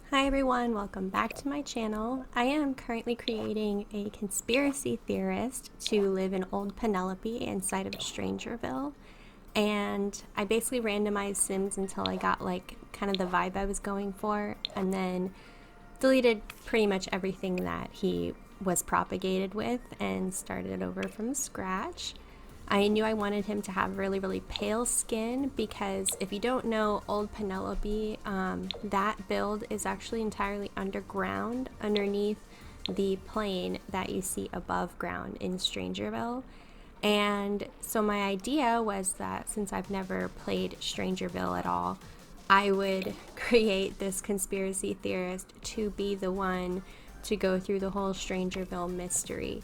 Hi everyone, welcome back to my channel. I am currently creating a conspiracy theorist to live in Old Penelope inside of Strangerville. And I basically randomized Sims until I got like kind of the vibe I was going for, and then deleted pretty much everything that he was propagated with and started over from scratch. I knew I wanted him to have really, really pale skin because if you don't know, Old Penelope, that build is actually entirely underground, underneath the plane that you see above ground in Strangerville. And so my idea was that since I've never played Strangerville at all, I would create this conspiracy theorist to be the one to go through the whole Strangerville mystery.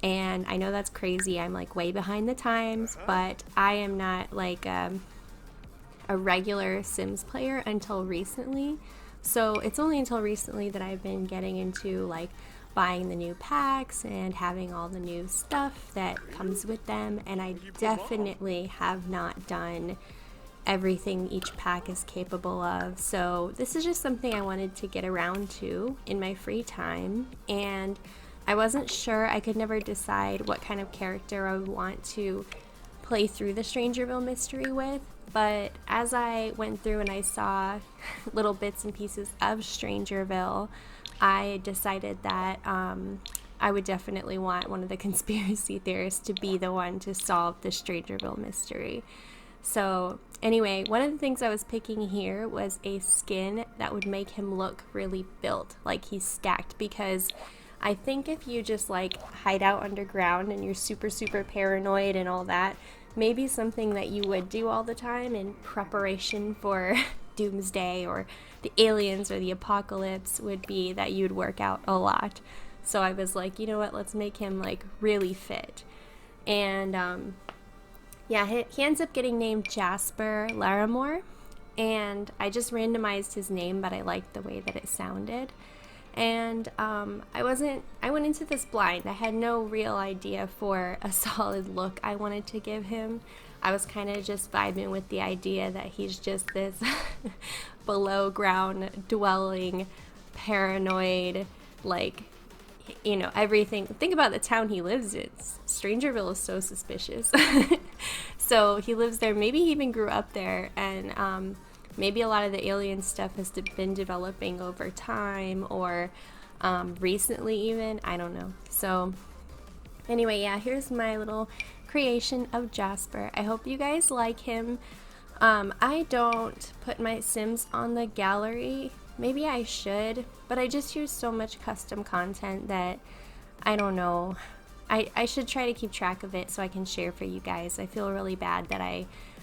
And I know that's crazy. I'm like way behind the times, but I am not like a regular Sims player until recently. So it's only until recently that I've been getting into like buying the new packs and having all the new stuff that comes with them. And I definitely have not done everything each pack is capable of. So this is just something I wanted to get around to in my free time. And I wasn't sure. I could never decide what kind of character I would want to play through the Strangerville mystery with. But as I went through and I saw little bits and pieces of Strangerville, I decided that I would definitely want one of the conspiracy theorists to be the one to solve the Strangerville mystery. So anyway, one of the things I was picking here was a skin that would make him look really built, like he's stacked, because I think if you just like hide out underground and you're super, super paranoid and all that, maybe something that you would do all the time in preparation for doomsday or the aliens or the apocalypse would be that you'd work out a lot. So I was like, you know what, let's make him like really fit. And yeah, he ends up getting named Jasper Larimore. And I just randomized his name, but I liked the way that it sounded. And I went into this blind. I had no real idea for a solid look I wanted to give him. I was kind of just vibing with the idea that he's just this below ground dwelling, paranoid, like, you know, everything. Think about the town he lives in. Strangerville is so suspicious. So he lives there. Maybe he even grew up there, and maybe a lot of the alien stuff has been developing over time or recently even. I don't know. So anyway, yeah, here's my little creation of Jasper. I hope you guys like him. I don't put my Sims on the gallery. Maybe I should, but I just use so much custom content that I don't know. I should try to keep track of it so I can share for you guys. I feel really bad that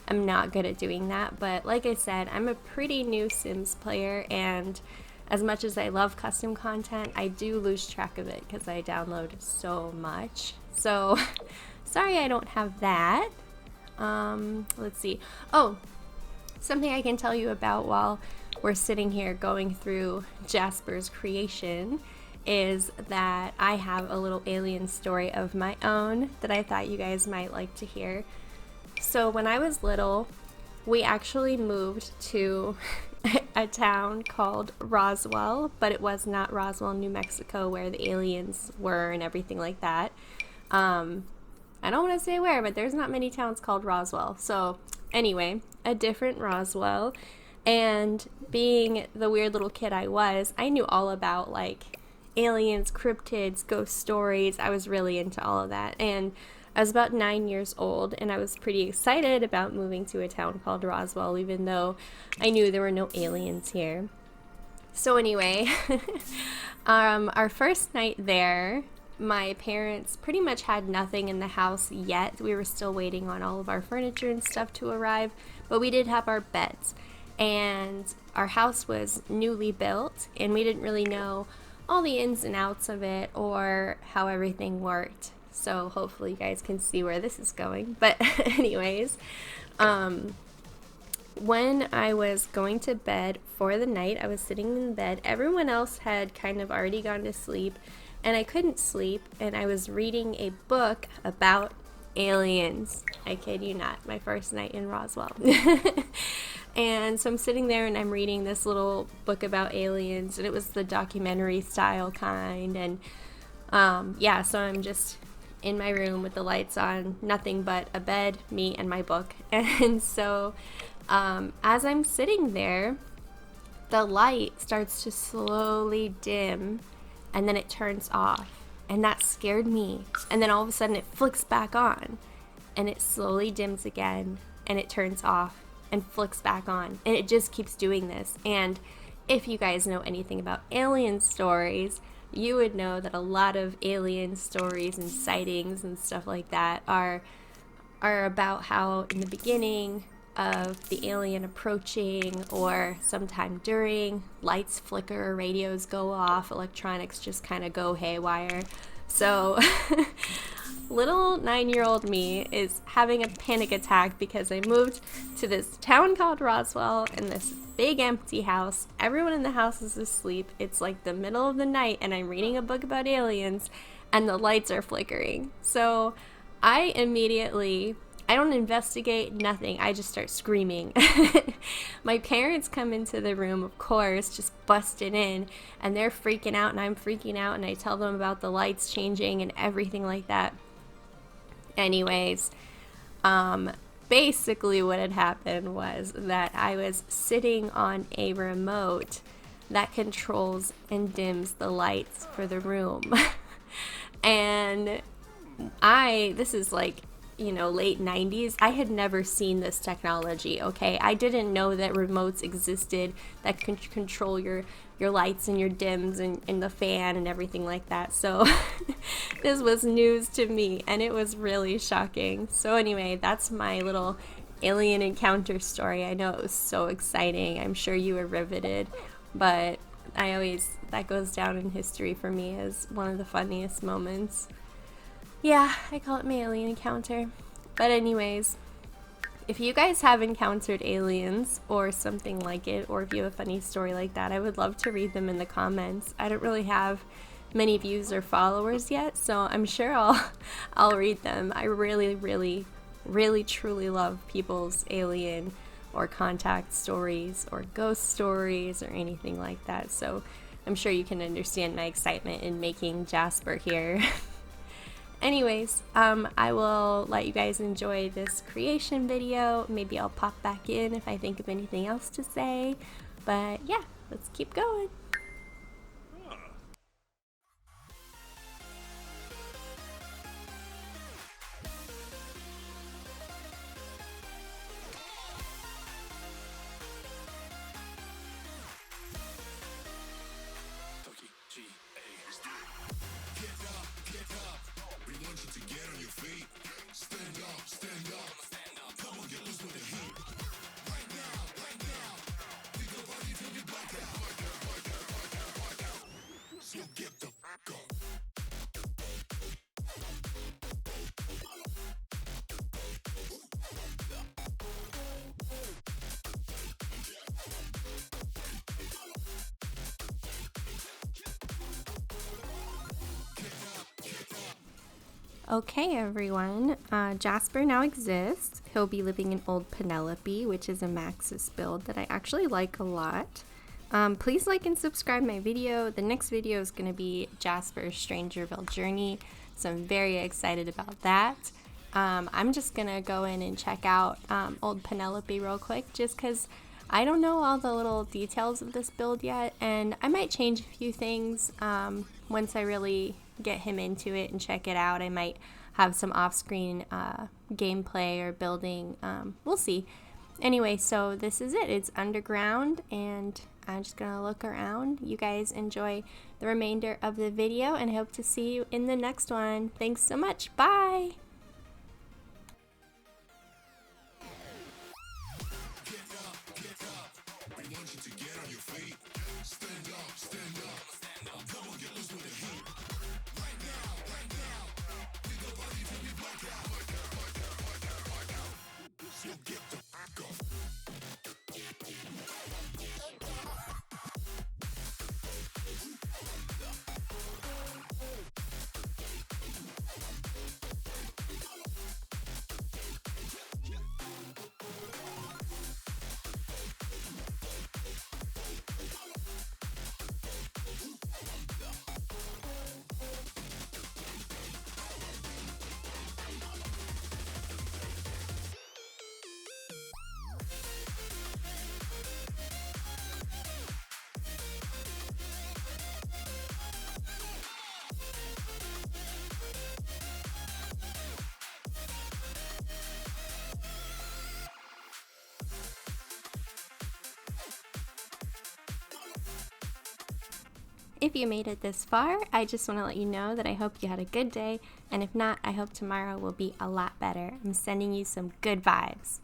I'm not good at doing that, but like I said, I'm a pretty new Sims player, and as much as I love custom content, I do lose track of it because I download so much. So sorry I don't have that. Let's see. Oh, something I can tell you about while we're sitting here going through Jasper's creation is that I have a little alien story of my own that I thought you guys might like to hear. So when I was little, we actually moved to a town called Roswell, but it was not Roswell, New Mexico, where the aliens were and everything like that. I don't want to say where, but there's not many towns called Roswell. So anyway, a different Roswell. And being the weird little kid I was, I knew all about like aliens, cryptids, ghost stories. I was really into all of that. And I was about 9 years old, and I was pretty excited about moving to a town called Roswell, even though I knew there were no aliens here. So anyway, our first night there, my parents pretty much had nothing in the house yet. We were still waiting on all of our furniture and stuff to arrive, but we did have our beds. And our house was newly built, and we didn't really know all the ins and outs of it or how everything worked. So hopefully you guys can see where this is going. But anyways, when I was going to bed for the night, I was sitting in bed. Everyone else had kind of already gone to sleep, and I couldn't sleep, and I was reading a book about aliens. I kid you not, my first night in Roswell. And so I'm sitting there and I'm reading this little book about aliens, and it was the documentary style kind. And yeah, so I'm just in my room with the lights on, nothing but a bed, me, and my book. And so as I'm sitting there, the light starts to slowly dim and then it turns off. And that scared me. And then all of a sudden it flicks back on and it slowly dims again and it turns off and flicks back on. And it just keeps doing this. And if you guys know anything about alien stories, you would know that a lot of alien stories and sightings and stuff like that are about how in the beginning of the alien approaching or sometime during, lights flicker, radios go off, electronics just kind of go haywire. So little 9-year-old me is having a panic attack because I moved to this town called Roswell in this big empty house. Everyone in the house is asleep. It's like the middle of the night and I'm reading a book about aliens and the lights are flickering. So I don't investigate, nothing. I just start screaming. My parents come into the room, of course, just busted in, and they're freaking out and I'm freaking out, and I tell them about the lights changing and everything like that. Anyways, basically what had happened was that I was sitting on a remote that controls and dims the lights for the room. And this is like, late 90s. I had never seen this technology, okay? I didn't know that remotes existed that can control your lights and your dims and the fan and everything like that. So this was news to me and it was really shocking. So anyway, that's my little alien encounter story. I know it was so exciting. I'm sure you were riveted, but that goes down in history for me as one of the funniest moments. Yeah, I call it my alien encounter. But anyways, if you guys have encountered aliens or something like it, or if you have a funny story like that, I would love to read them in the comments. I don't really have many views or followers yet, so I'm sure I'll read them. I really, really, really, truly love people's alien or contact stories or ghost stories or anything like that. So I'm sure you can understand my excitement in making Jasper here. Anyways, I will let you guys enjoy this creation video. Maybe I'll pop back in if I think of anything else to say. But yeah, let's keep going. Okay, everyone, Jasper now exists. He'll be living in Old Penelope, which is a Maxis build that I actually like a lot. Please like and subscribe my video. The next video is going to be Jasper's Strangerville journey, so I'm very excited about that. I'm just going to go in and check out Old Penelope real quick, just because I don't know all the little details of this build yet, and I might change a few things once I really get him into it and check it out. I might have some off-screen gameplay or building. We'll see. Anyway, so this is it. It's underground, and I'm just gonna look around. You guys enjoy the remainder of the video, and I hope to see you in the next one. Thanks so much. Bye. If you made it this far, I just want to let you know that I hope you had a good day, and if not, I hope tomorrow will be a lot better. I'm sending you some good vibes.